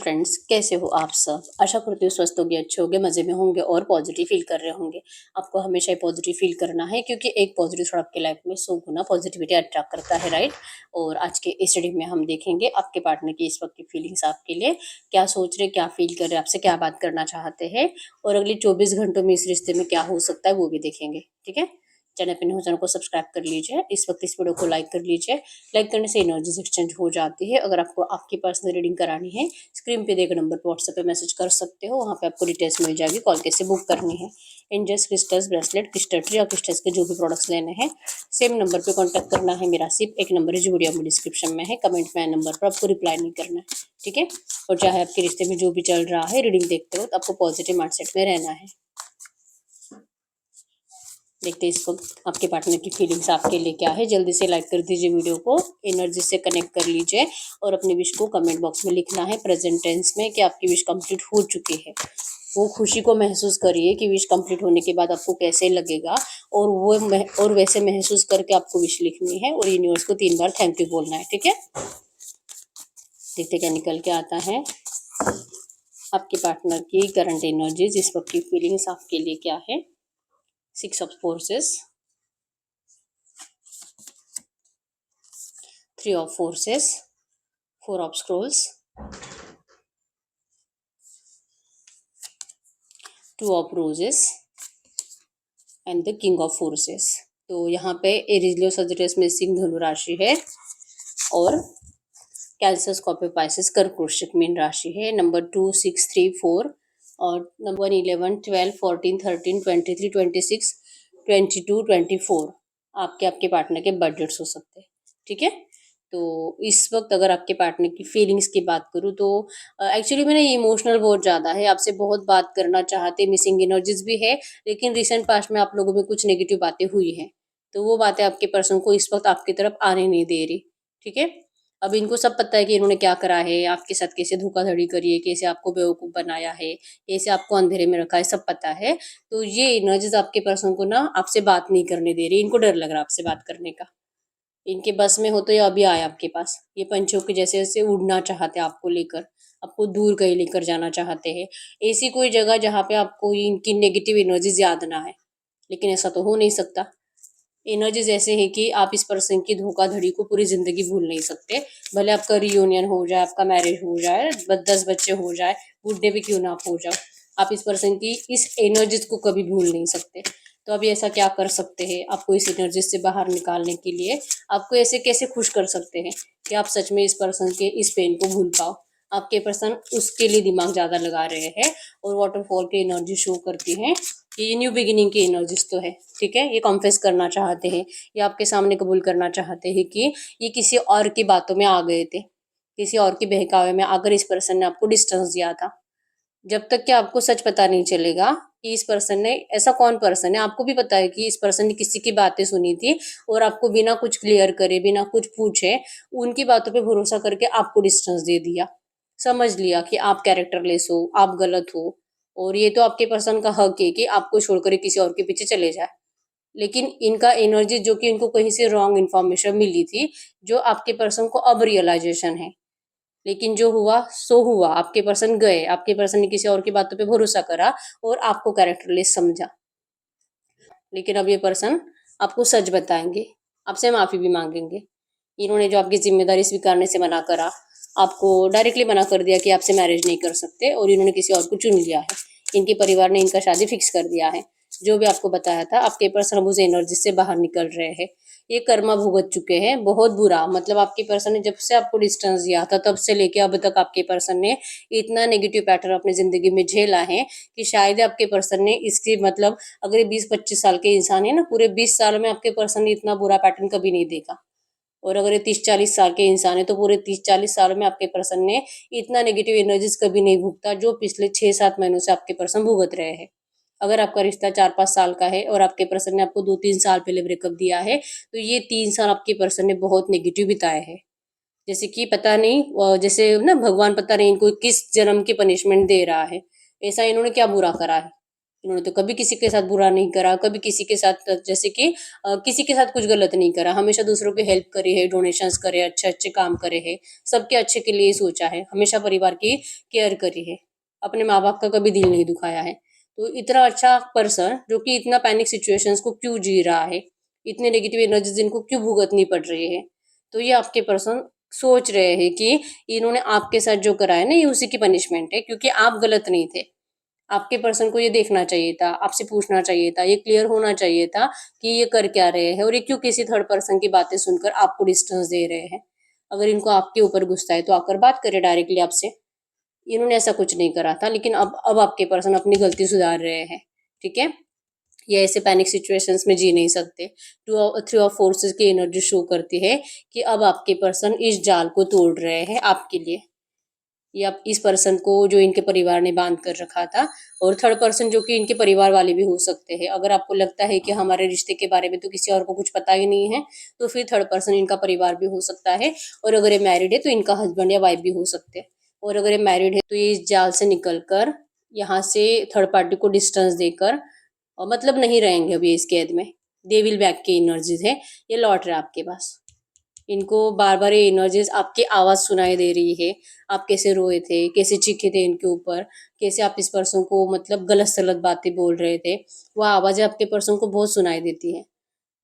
Friends, कैसे हो आप सब। आशा करती हूँ स्वस्थ होंगे, अच्छे होंगे, मज़े में होंगे और पॉजिटिव फील कर रहे होंगे। आपको हमेशा ही पॉजिटिव फील करना है क्योंकि एक पॉजिटिव थॉट आपके लाइफ में 100 गुना पॉजिटिविटी अट्रैक्ट करता है, राइट। और आज के इस रीडिंग में हम देखेंगे आपके पार्टनर की इस वक्त की फीलिंग्स आपके लिए क्या सोच रहे, क्या फील कर रहे, आपसे क्या बात करना चाहते हैं और अगले 24 घंटों में इस रिश्ते में क्या हो सकता है वो भी देखेंगे। ठीक है, चैनल पे हो चैनल को सब्सक्राइब कर लीजिए। इस वक्त इस वीडियो को लाइक कर लीजिए। लाइक करने से एनर्जीज एक्सचेंज हो जाती है। अगर आपको आपकी पर्सनल रीडिंग करानी है, स्क्रीन पे दिए गए नंबर पर व्हाट्सएप पे मैसेज कर सकते हो। वहाँ पे आपको डिटेल्स मिल जाएगी, कॉल कैसे बुक करनी है। Angels crystals bracelet crystal tree और क्रिस्टल्स के जो भी प्रोडक्ट्स लेने हैं सेम नंबर पे कांटेक्ट करना है। मेरा सिर्फ एक नंबर है जो वीडियो में डिस्क्रिप्शन में है, कमेंट में नंबर पर आपको रिप्लाई नहीं करना है। ठीक है, और चाहे आपके रिश्ते में जो भी चल रहा है, रीडिंग देखते हो तो आपको पॉजिटिव माइंडसेट में रहना है। देखते हैं इस वक्त आपके पार्टनर की फीलिंग्स आपके लिए क्या है। जल्दी से लाइक कर दीजिए वीडियो को, एनर्जी से कनेक्ट कर लीजिए और अपनी विश को कमेंट बॉक्स में लिखना है प्रेजेंट टेंस में कि आपकी विश कंप्लीट हो चुकी है। वो खुशी को महसूस करिए कि विश कंप्लीट होने के बाद आपको कैसे लगेगा और और वैसे महसूस करके आपको विश लिखनी है और यूनिवर्स को 3 बार थैंक यू बोलना है। ठीक है, देखते क्या निकल के आता है। आपके पार्टनर की करंट एनर्जीज, इस वक्त की फीलिंग्स आपके लिए क्या है। 6 of forces, 3 of forces, 4 of scrolls, 2 of roses and the king of forces. तो यहाँ पे एरीज लियो सजिटेरियस में सिंह धनु राशि है और कैंसर स्कॉर्पियो पाइसेस कर्क वृश्चिक मीन राशि है। नंबर 2, 6, 3, 4 और नंबर 11, 12, 14, 13, 23, 26, 22, 24 आपके पार्टनर के बर्थ डेट्स हो सकते हैं। ठीक है, तो इस वक्त अगर आपके पार्टनर की फीलिंग्स की बात करूँ तो एक्चुअली मैंने इमोशनल बहुत ज़्यादा है, आपसे बहुत बात करना चाहते, मिसिंग एनर्जीज भी है। लेकिन रिसेंट पास्ट में आप लोगों में कुछ नेगेटिव बातें हुई हैं, तो वो बातें आपके पर्सन को इस वक्त आपकी तरफ आने नहीं दे रही। ठीक है, अब इनको सब पता है कि इन्होंने क्या करा है, आपके साथ कैसे धोखाधड़ी करी है, कैसे आपको बेवकूफ़ बनाया है, कैसे आपको अंधेरे में रखा है, सब पता है। तो ये एनर्जीज आपके पर्सन को ना आपसे बात नहीं करने दे रही, इनको डर लग रहा है आपसे बात करने का। इनके बस में हो तो ये अभी आए आपके पास। ये पंछियों के जैसे जैसे उड़ना चाहते हैं आपको लेकर, आपको दूर कहीं लेकर जाना चाहते हैं। ऐसी कोई जगह जहाँ पे आपको इनकी नेगेटिव एनर्जीज याद ना आए, लेकिन ऐसा तो हो नहीं सकता। एनर्जीज ऐसे है कि आप इस पर्सन की धोखाधड़ी को पूरी जिंदगी भूल नहीं सकते। भले आपका रियूनियन हो जाए, आपका मैरिज हो जाए, 10 बच्चे हो जाए, बुढ़े भी क्यों ना आप हो जाओ, आप इस पर्सन की इस एनर्जीज को कभी भूल नहीं सकते। तो अभी ऐसा क्या कर सकते हैं आपको इस एनर्जी से बाहर निकालने के लिए, आपको ऐसे कैसे खुश कर सकते हैं कि आप सच में इस पर्सन के इस पेन को भूल पाओ। आपके पर्सन उसके लिए दिमाग ज्यादा लगा रहे हैं और वाटरफॉल की एनर्जी शो करती है कि ये न्यू बिगिनिंग की एनर्जीज तो है। ठीक है, ये कॉन्फेस करना चाहते हैं, ये आपके सामने कबूल करना चाहते हैं कि ये किसी और की बातों में आ गए थे, किसी और के बहकावे में आकर इस पर्सन ने आपको डिस्टेंस दिया था। जब तक कि आपको सच पता नहीं चलेगा कि इस पर्सन ने, ऐसा कौन पर्सन है, आपको भी पता है कि इस पर्सन ने किसी की बातें सुनी थी और आपको बिना कुछ क्लियर करे, बिना कुछ पूछे, उनकी बातों पे भरोसा करके आपको डिस्टेंस दे दिया। समझ लिया कि आप कैरेक्टरलेस हो, आप गलत हो और ये तो आपके पर्सन का हक है कि आपको छोड़कर ये किसी और के पीछे चले जाए। लेकिन इनका एनर्जी जो कि इनको कहीं से रॉन्ग इन्फॉर्मेशन मिली थी, जो आपके पर्सन को अब रियलाइजेशन है। लेकिन जो हुआ सो हुआ, आपके पर्सन गए, आपके पर्सन ने किसी और की बातों पे भरोसा करा और आपको कैरेक्टरलेस समझा। लेकिन अब ये पर्सन आपको सच बताएंगे, आपसे माफी भी मांगेंगे। इन्होंने जो आपकी जिम्मेदारी स्वीकारने से मना करा, आपको डायरेक्टली मना कर दिया कि आपसे मैरिज नहीं कर सकते और इन्होंने किसी और को चुन लिया है। इनके परिवार ने इनका शादी फिक्स कर दिया है। जो भी आपको बताया था, आपके पर्सन अब उस एनर्जी से बाहर निकल रहे हैं। ये कर्मा भुगत चुके हैं बहुत बुरा। मतलब आपके पर्सन ने जब से आपको डिस्टेंस दिया था तब से लेके अब तक आपके पर्सन ने इतना नेगेटिव पैटर्न अपनी जिंदगी में झेला है कि शायद आपके पर्सन ने इसकी, मतलब अगर ये 20-25 साल के इंसान है ना, पूरे 20 साल में आपके पर्सन ने इतना बुरा पैटर्न कभी नहीं देखा। और अगर ये 30-40 साल के इंसान है तो पूरे 30-40 साल में आपके पर्सन ने इतना नेगेटिव एनर्जीज कभी नहीं भुगता जो पिछले 6-7 महीनों से आपके पर्सन भुगत रहे हैं। अगर आपका रिश्ता 4-5 साल का है और आपके पर्सन ने आपको 2-3 साल पहले ब्रेकअप दिया है, तो ये 3 साल आपके पर्सन ने बहुत नेगेटिव बिताए हैं। जैसे कि पता नहीं, जैसे ना भगवान पता नहीं इनको किस जन्म की पनिशमेंट दे रहा है। ऐसा इन्होंने क्या बुरा करा है, इन्होंने तो कभी किसी के साथ बुरा नहीं करा, कभी किसी के साथ जैसे कि किसी के साथ कुछ गलत नहीं करा, हमेशा दूसरों की हेल्प करी है, डोनेशंस करे, अच्छे अच्छे काम करे है, सबके अच्छे के लिए सोचा है, हमेशा परिवार की केयर करी है, अपने माँ बाप का कभी दिल नहीं दुखाया है। तो इतना अच्छा पर्सन जो कि इतना पैनिक सिचुएशंस को क्यों जी रहा है, इतने नेगेटिव एनर्जीज इनको क्यों भुगतनी पड़ रही है, तो ये आपके पर्सन सोच रहे हैं कि इन्होंने आपके साथ जो करा है ना, ये उसी की पनिशमेंट है, क्योंकि आप गलत नहीं थे। आपके पर्सन को ये देखना चाहिए था, आपसे पूछना चाहिए था, ये क्लियर होना चाहिए था कि ये कर क्या रहे हैं और ये क्यों किसी थर्ड पर्सन की बातें सुनकर आपको डिस्टेंस दे रहे हैं। अगर इनको आपके ऊपर गुस्सा है तो आकर बात करे डायरेक्टली आपसे। इन्होंने ऐसा कुछ नहीं करा था, लेकिन अब आपके पर्सन अपनी गलती सुधार रहे हैं। ठीक है, ये ऐसे पैनिक सिचुएशंस में जी नहीं सकते। थ्री ऑफ फोर्सेस की एनर्जी शो करती है कि अब आपके पर्सन इस जाल को तोड़ रहे हैं आपके लिए, या इस पर्सन को जो इनके परिवार ने बांध कर रखा था। और थर्ड पर्सन जो कि इनके परिवार वाले भी हो सकते हैं। अगर आपको लगता है कि हमारे रिश्ते के बारे में तो किसी और को कुछ पता ही नहीं है, तो फिर थर्ड पर्सन इनका परिवार भी हो सकता है। और अगर ये मैरिड है तो इनका हस्बैंड या वाइफ भी हो सकते हैं। और अगर ये मैरिड है तो ये इस जाल से निकल कर यहाँ से थर्ड पार्टी को डिस्टेंस देकर और मतलब नहीं रहेंगे अभी इस कैद में। दे विल बैक की एनर्जीज है, ये लौट रहे हैं आपके पास। इनको बार बार ये एनर्जीज आपकी आवाज सुनाई दे रही है, आप कैसे रोए थे, कैसे चीखे थे इनके ऊपर, कैसे आप इस पर्सन को मतलब गलत सलत बातें बोल रहे थे, वो आवाजें आपके पर्सन को बहुत सुनाई देती है।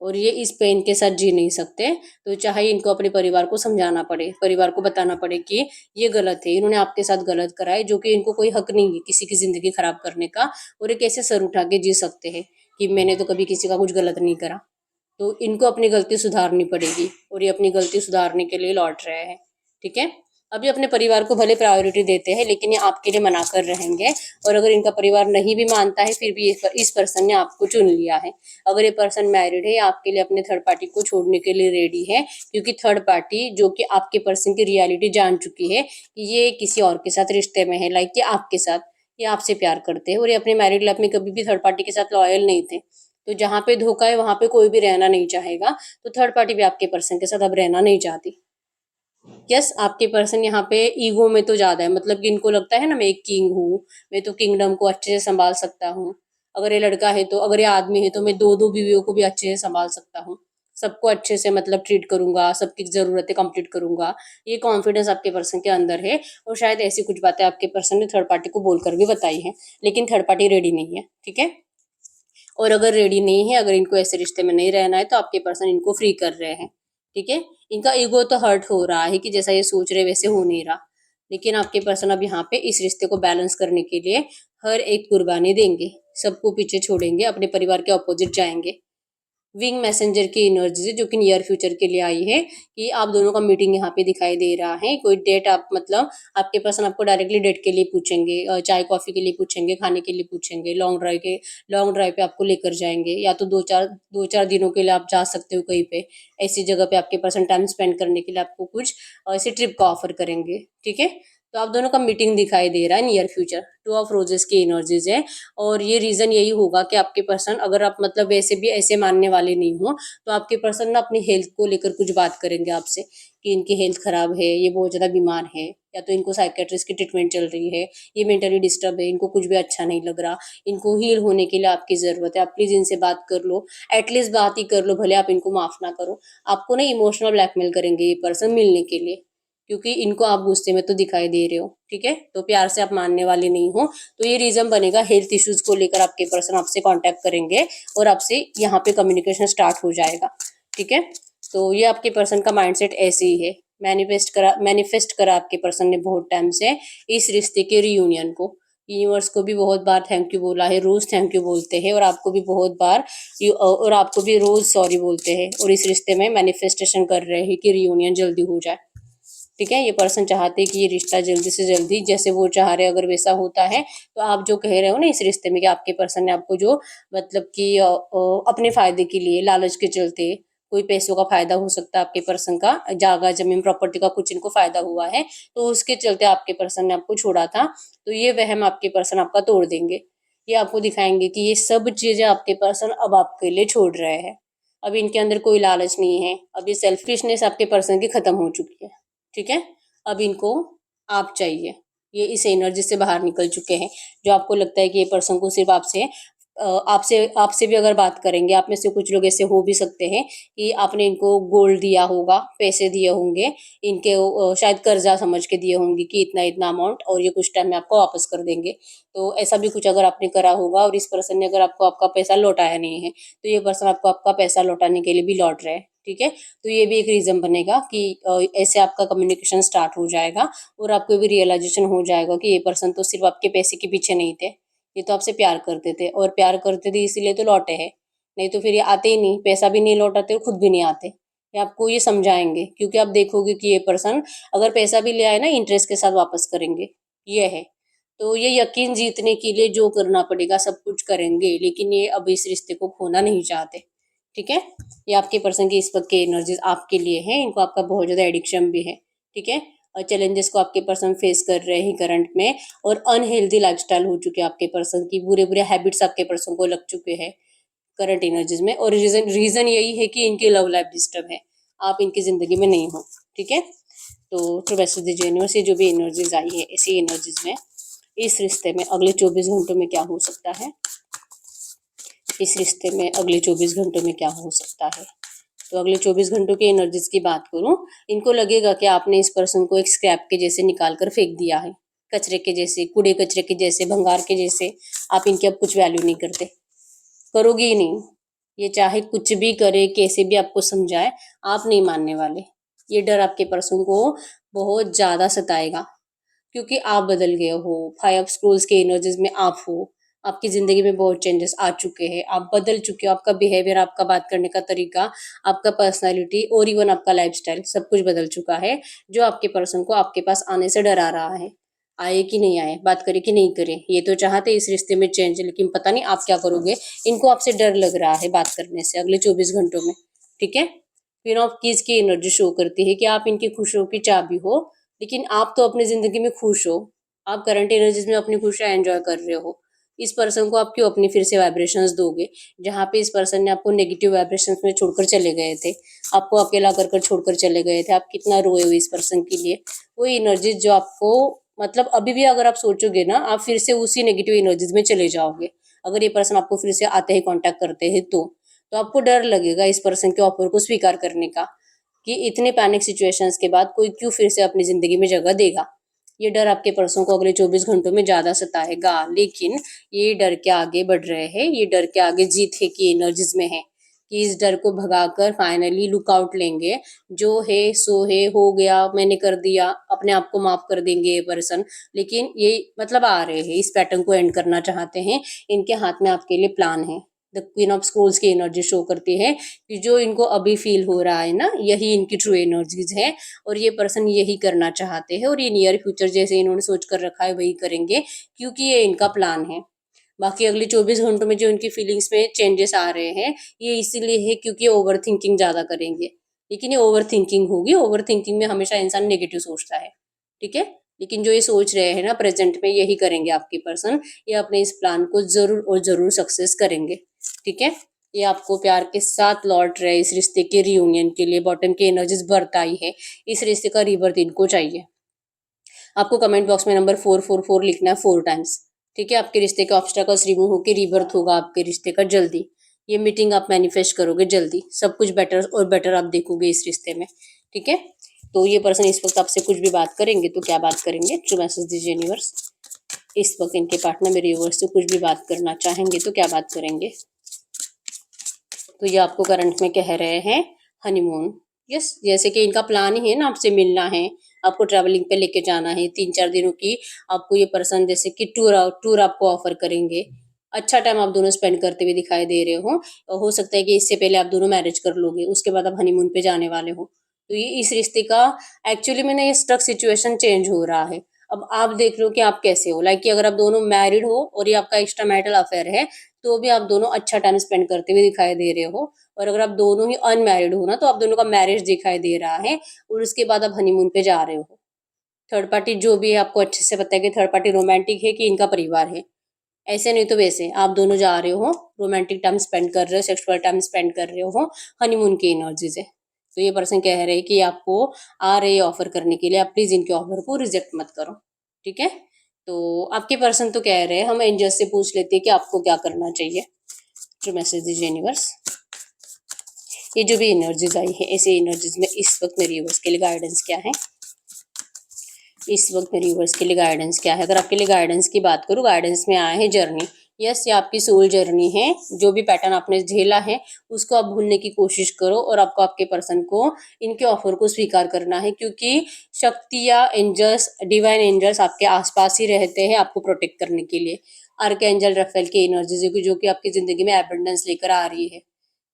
और ये इस पेन के साथ जी नहीं सकते। तो चाहे इनको अपने परिवार को समझाना पड़े, परिवार को बताना पड़े कि ये गलत है, इन्होंने आपके साथ गलत करा है, जो कि इनको कोई हक नहीं है किसी की जिंदगी खराब करने का। और ये कैसे सर उठा के जी सकते हैं कि मैंने तो कभी किसी का कुछ गलत नहीं करा। तो इनको अपनी गलती सुधारनी पड़ेगी और ये अपनी गलती सुधारने के लिए लौट रहे हैं। ठीक है, अभी अपने परिवार को भले प्रायोरिटी देते हैं, लेकिन ये आपके लिए मना कर रहेंगे। और अगर इनका परिवार नहीं भी मानता है, फिर भी इस पर्सन ने आपको चुन लिया है। अगर ये पर्सन मैरिड है, आपके लिए अपने थर्ड पार्टी को छोड़ने के लिए रेडी है, क्योंकि थर्ड पार्टी जो कि आपके पर्सन की रियलिटी जान चुकी है कि ये किसी और के साथ रिश्ते में है, लाइक कि आपके साथ ये आपसे प्यार करते हैं। और ये अपने मैरिड लाइफ में कभी भी थर्ड पार्टी के साथ लॉयल नहीं थे। तो जहाँ पे धोखा है वहां पे कोई भी रहना नहीं चाहेगा। तो थर्ड पार्टी भी आपके पर्सन के साथ अब रहना नहीं चाहती। यस, आपके पर्सन यहाँ पे ईगो में तो ज्यादा है, मतलब कि इनको लगता है ना, मैं एक किंग हूँ, मैं तो किंगडम को अच्छे से संभाल सकता हूँ। अगर ये लड़का है तो, अगर ये आदमी है तो मैं दो दो बीवियों को भी अच्छे से संभाल सकता हूँ, सबको अच्छे से मतलब ट्रीट करूंगा, सबकी जरूरतें कंप्लीट करूंगा। ये कॉन्फिडेंस आपके पर्सन के अंदर है। और शायद ऐसी कुछ बातें आपके पर्सन ने थर्ड पार्टी को बोलकर भी बताई है, लेकिन थर्ड पार्टी रेडी नहीं है। ठीक है, और अगर रेडी नहीं है, अगर इनको ऐसे रिश्ते में नहीं रहना है, तो आपके पर्सन इनको फ्री कर रहे हैं। ठीक है, इनका ईगो तो हर्ट हो रहा है कि जैसा ये सोच रहे वैसे हो नहीं रहा। लेकिन आपके पर्सन अब यहाँ पे इस रिश्ते को बैलेंस करने के लिए हर एक कुर्बानी देंगे, सबको पीछे छोड़ेंगे, अपने परिवार के अपोजिट जाएंगे। विंग मैसेंजर की एनर्जी है जो कि नियर फ्यूचर के लिए आई है, कि आप दोनों का मीटिंग यहाँ पे दिखाई दे रहा है। कोई डेट आप मतलब आपके पर्सन आपको डायरेक्टली डेट के लिए पूछेंगे, चाय कॉफी के लिए पूछेंगे, खाने के लिए पूछेंगे, लॉन्ग ड्राइव पे आपको लेकर जाएंगे, या तो दो चार दिनों के लिए आप जा सकते हो कहीं पे, ऐसी जगह पे आपके पर्सन टाइम स्पेंड करने के लिए आपको कुछ ऐसे ट्रिप का ऑफर करेंगे। ठीक है, तो आप दोनों का मीटिंग दिखाई दे रहा है near future. Two of roses की एनर्जीज है। और ये रीजन यही होगा कि आपके पर्सन, अगर आप मतलब वैसे भी ऐसे मानने वाले नहीं हो, तो आपके पर्सन ना अपनी हेल्थ को लेकर कुछ बात करेंगे आपसे, कि इनकी हेल्थ खराब है, ये बहुत ज्यादा बीमार है, या तो इनको साइकेट्रिस्ट की ट्रीटमेंट चल रही है, ये मेंटली डिस्टर्ब है, इनको कुछ भी अच्छा नहीं लग रहा, इनको हील होने के लिए आपकी जरूरत है, आप प्लीज इनसे बात कर लो। एटलीस्ट बात ही कर लो, भले आप इनको माफ ना करो। आपको ना इमोशनल ब्लैकमेल करेंगे ये पर्सन मिलने के लिए, क्योंकि इनको आप गुस्से में तो दिखाई दे रहे हो। ठीक है, तो प्यार से आप मानने वाले नहीं हो, तो ये रीजन बनेगा। हेल्थ इश्यूज को लेकर आपके पर्सन आपसे कांटेक्ट करेंगे और आपसे यहाँ पे कम्युनिकेशन स्टार्ट हो जाएगा। ठीक है, तो ये आपके पर्सन का माइंडसेट ऐसे ही है। मैनिफेस्ट करा आपके पर्सन ने बहुत टाइम से इस रिश्ते के रियूनियन को। यूनिवर्स को भी बहुत बार थैंक यू बोला है, रोज थैंक यू बोलते हैं, और आपको भी बहुत बार और आपको भी रोज सॉरी बोलते हैं, और इस रिश्ते में मैनिफेस्टेशन कर रहे हैं कि रियूनियन जल्दी हो जाए। ठीक है, ये पर्सन चाहते हैं कि ये रिश्ता जल्दी से जल्दी, जैसे वो चाह रहे, अगर वैसा होता है, तो आप जो कह रहे हो ना इस रिश्ते में कि आपके पर्सन ने आपको जो मतलब कि अपने फायदे के लिए, लालच के चलते, कोई पैसों का फायदा हो सकता है आपके पर्सन का, जागा जमीन प्रॉपर्टी का कुछ इनको फायदा हुआ है, तो उसके चलते आपके पर्सन ने आपको छोड़ा था। तो ये वहम आपके पर्सन आपका तोड़ देंगे। ये आपको दिखाएंगे कि ये सब चीजें आपके पर्सन अब आपके लिए छोड़ रहे हैं। अब इनके अंदर कोई लालच नहीं है, अब ये सेल्फिशनेस आपके पर्सन की खत्म हो चुकी है। ठीक है, अब इनको आप चाहिए। ये इस एनर्जी से बाहर निकल चुके हैं। जो आपको लगता है कि ये पर्सन को सिर्फ आपसे आपसे भी अगर बात करेंगे, आप में से कुछ लोग ऐसे हो भी सकते हैं कि आपने इनको गोल्ड दिया होगा, पैसे दिए होंगे, इनके शायद कर्जा समझ के दिए होंगे कि इतना इतना अमाउंट और ये कुछ टाइम में आपको वापस कर देंगे। तो ऐसा भी कुछ अगर आपने करा होगा और इस पर्सन ने अगर आपको आपका पैसा लौटाया नहीं है, तो ये पर्सन आपको आपका पैसा लौटाने के लिए भी लौट रहा है। ठीक है, तो ये भी एक रीजन बनेगा कि ऐसे आपका कम्युनिकेशन स्टार्ट हो जाएगा और आपको भी रियलाइजेशन हो जाएगा कि ये पर्सन तो सिर्फ आपके पैसे के पीछे नहीं थे, ये तो आपसे प्यार करते थे और प्यार करते थे इसीलिए तो लौटे हैं। नहीं तो फिर ये आते ही नहीं, पैसा भी नहीं लौटाते और खुद भी नहीं आते। ये आपको ये समझाएंगे क्योंकि आप देखोगे कि ये पर्सन अगर पैसा भी ले आए ना, इंटरेस्ट के साथ वापस करेंगे। ये है, तो ये यकीन जीतने के लिए जो करना पड़ेगा सब कुछ करेंगे, लेकिन ये अब इस रिश्ते को खोना नहीं चाहते। ठीक है, ये आपके पर्सन की इस वक्त की एनर्जीज आपके लिए है, इनको आपका बहुत ज्यादा एडिक्शन भी है। ठीक है, और चैलेंजेस को आपके पर्सन फेस कर रहे हैं करंट में, और अनहेल्दी लाइफस्टाइल हो चुके हैं आपके पर्सन की, बुरे बुरे हैबिट्स आपके पर्सन को लग चुके हैं करंट एनर्जीज में, और रीजन रीजन यही है कि इनकी लव लाइफ डिस्टर्ब है, आप इनकी जिंदगी में नहीं हो। ठीक है, तो थ्रू मैसेज दीजिए यूनिवर्स, से जो भी एनर्जीज आई है ऐसी एनर्जीज में इस रिश्ते में अगले 24 घंटों में क्या हो सकता है, इस रिश्ते में अगले 24 घंटों में क्या हो सकता है। तो अगले 24 घंटों की एनर्जीज की बात करूं, इनको लगेगा कि आपने इस पर्सन को एक स्क्रैप के जैसे निकाल कर फेंक दिया है, कचरे के जैसे, कूड़े कचरे के जैसे, भंगार के जैसे। आप इनकी अब कुछ वैल्यू नहीं करते, करोगे ही नहीं। ये चाहे कुछ भी करे, कैसे भी आपको समझाए, आप नहीं मानने वाले। ये डर आपके पर्सन को बहुत ज्यादा सताएगा क्योंकि आप बदल गए हो, 5 ऑफ स्क्रूल्स के एनर्जीज में आप हो, आपकी जिंदगी में बहुत चेंजेस आ चुके हैं, आप बदल चुके हो, आपका बिहेवियर, आपका बात करने का तरीका, आपका पर्सनालिटी और इवन आपका लाइफस्टाइल सब कुछ बदल चुका है, जो आपके पर्सन को आपके पास आने से डरा रहा है। आए कि नहीं आए, बात करे कि नहीं करे, ये तो चाहते इस रिश्ते में चेंज, लेकिन पता नहीं आप क्या करोगे। इनको आपसे डर लग रहा है बात करने से अगले 24 घंटों में। ठीक है, क्वीन ऑफ कीज की एनर्जी शो करती है कि आप इनकी खुशियों की चाबी हो, लेकिन आप तो अपनी जिंदगी में खुश हो, आप करंट एनर्जीज में अपनी खुशियां एंजॉय कर रहे हो। इस पर्सन को आप क्यों अपनी फिर से वाइब्रेशंस दोगे, जहाँ पे इस पर्सन ने आपको नेगेटिव वाइब्रेशंस में छोड़कर चले गए थे, आपको अकेला कर कर छोड़कर चले गए थे, आप कितना रोए हो इस पर्सन के लिए। वो एनर्जीज जो आपको, मतलब अभी भी अगर आप सोचोगे ना, आप फिर से उसी नेगेटिव एनर्जीज में चले जाओगे। अगर ये पर्सन आपको फिर से आते ही कांटेक्ट करते हैं तो आपको डर लगेगा इस पर्सन के ऑफर को स्वीकार करने का, कि इतने पैनिक सिचुएशंस के बाद कोई क्यों फिर से अपनी जिंदगी में जगह देगा। ये डर आपके पर्सन को अगले 24 घंटों में ज्यादा सताएगा, लेकिन ये डर के आगे बढ़ रहे हैं, ये डर के आगे जीत है की एनर्जीज में है, कि इस डर को भगाकर फाइनली लुक आउट लेंगे। जो है सो है, हो गया, मैंने कर दिया, अपने आप को माफ कर देंगे ये पर्सन। लेकिन ये मतलब आ रहे हैं, इस पैटर्न को एंड करना चाहते हैं, इनके हाथ में आपके लिए प्लान है। द क्वीन ऑफ स्क्रोल्स की एनर्जी शो करती है कि जो इनको अभी फील हो रहा है ना, यही इनकी ट्रू एनर्जीज है, और ये पर्सन यही करना चाहते हैं, और ये नियर फ्यूचर जैसे इन्होंने सोच कर रखा है वही करेंगे, क्योंकि ये इनका प्लान है। बाकी अगले 24 घंटों में जो इनकी फीलिंग्स में चेंजेस आ रहे हैं, ये इसीलिए है क्योंकि ओवर थिंकिंग ज्यादा करेंगे। लेकिन ये ओवर थिंकिंग होगी, ओवर थिंकिंग में हमेशा इंसान नेगेटिव सोचता है। ठीक है, लेकिन जो ये सोच रहे हैं ना प्रेजेंट में, यही करेंगे आपके पर्सन। ये अपने इस प्लान को जरूर और जरूर सक्सेस करेंगे। ठीक है, ये आपको प्यार के साथ लौट रहे इस रिश्ते के रियूनियन के लिए, बॉटम की एनर्जीज बर्थ आई है, इस रिश्ते का रिबर्थ इनको चाहिए। आपको कमेंट बॉक्स में नंबर 444 लिखना है 4 टाइम्स। ठीक है, आपके रिश्ते के ऑब्स्टेकल्स रिमूव होकर रिबर्थ होगा आपके रिश्ते का जल्दी। ये मीटिंग आप मैनिफेस्ट करोगे जल्दी, सब कुछ बेटर और बेटर आप देखोगे इस रिश्ते में। ठीक है, तो ये पर्सन इस वक्त आपसे कुछ भी बात करेंगे तो क्या बात करेंगे, ट्रू मैसेज दीजिए यूनिवर्स। इस वक्त इनके पार्टनर मेरे यूनिवर्स से कुछ भी बात करना चाहेंगे तो क्या बात करेंगे। तो ये आपको करंट में कह रहे हैं हनीमून। यस, जैसे कि इनका प्लान ही है ना आपसे मिलना है, आपको ट्रैवलिंग पे लेके जाना है 3-4 दिनों की। आपको ये पर्सन जैसे कि टूर आपको ऑफर करेंगे। अच्छा टाइम आप दोनों स्पेंड करते हुए दिखाई दे रहे हो सकता है कि इससे पहले आप दोनों मैरिज कर लोगे, उसके बाद आप हनीमून पे जाने वाले हो। तो ये इस रिश्ते का एक्चुअली में ना ये स्ट्रक सिचुएशन चेंज हो रहा है। अब आप देख रहे हो कि आप कैसे हो, लाइक कि अगर आप दोनों मैरिड हो और ये आपका एक्स्ट्रा मैरिटल अफेयर है, तो भी आप दोनों अच्छा टाइम स्पेंड करते हुए दिखाई दे रहे हो। और अगर आप दोनों ही अनमैरिड हो ना, तो आप दोनों का मैरिज दिखाई दे रहा है, और उसके बाद आप हनीमून पे जा रहे हो। थर्ड पार्टी जो भी है, आपको अच्छे से पता है कि थर्ड पार्टी रोमांटिक है कि इनका परिवार है। ऐसे नहीं तो वैसे आप दोनों जा रहे हो, रोमांटिक टाइम स्पेंड कर रहे हो, सेक्सुअल टाइम स्पेंड कर रहे हो, हनीमून की एनर्जी से। तो ये पर्सन कह रहे हैं कि आपको आ रहे ऑफर करने के लिए, आप प्लीज इनके ऑफर को रिजेक्ट मत करो। ठीक है। तो आपके पर्सन तो कह रहे हैं, हम एंजल्स से पूछ लेते हैं कि आपको क्या करना चाहिए। जो मैसेज दीजिए यूनिवर्स। ये जो भी एनर्जीज आई है, ऐसे एनर्जीज में इस वक्त मेरे यूनिवर्स के लिए गाइडेंस क्या है, इस वक्त मेरे यूनिवर्स के लिए गाइडेंस क्या है। अगर आपके लिए गाइडेंस की बात करूँ, गाइडेंस में आया है जर्नी। यस, ये आपकी सोल जर्नी है। जो भी पैटर्न आपने झेला है उसको आप भूलने की कोशिश करो, और आपको आपके पर्सन को इनके ऑफर को स्वीकार करना है, क्योंकि शक्ति या एंजल्स, डिवाइन एंजल्स आपके आसपास ही रहते हैं आपको प्रोटेक्ट करने के लिए। आर्क एंजल रफेल की एनर्जी जो कि आपकी जिंदगी में एबंडेंस लेकर आ रही है।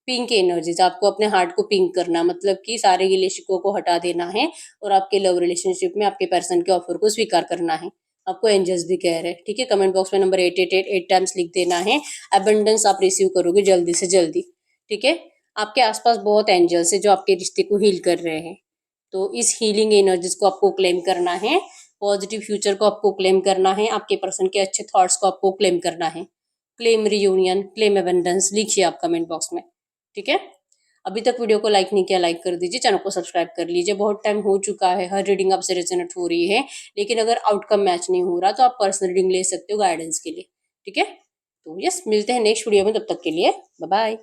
पिंक एनर्जीज, आपको अपने हार्ट को पिंक करना, मतलब कि सारे गिले शिकवों को हटा देना है, और आपके लव रिलेशनशिप में आपके पर्सन के ऑफर को स्वीकार करना है। आपको एंजल्स भी कह रहे हैं, ठीक है। कमेंट बॉक्स में नंबर 888 8 टाइम्स लिख देना है। अबंडेंस आप रिसीव करोगे जल्दी से जल्दी, ठीक है। आपके आसपास बहुत एंजल्स है जो आपके रिश्ते को हील कर रहे हैं। तो इस हीलिंग एनर्जीज को आपको क्लेम करना है, पॉजिटिव फ्यूचर को आपको क्लेम करना है, आपके पर्सन के अच्छे थॉट्स को आपको क्लेम करना है। क्लेम रियूनियन, क्लेम अबंडेंस लिखिए आप कमेंट बॉक्स में, ठीक है। अभी तक वीडियो को लाइक नहीं किया, लाइक कर दीजिए, चैनल को सब्सक्राइब कर लीजिए। बहुत टाइम हो चुका है, हर रीडिंग आपसे रेजोनेट हो रही है, लेकिन अगर आउटकम मैच नहीं हो रहा तो आप पर्सनल रीडिंग ले सकते हो गाइडेंस के लिए, ठीक है। तो यस, मिलते हैं नेक्स्ट वीडियो में, तब तक के लिए बाय बाय।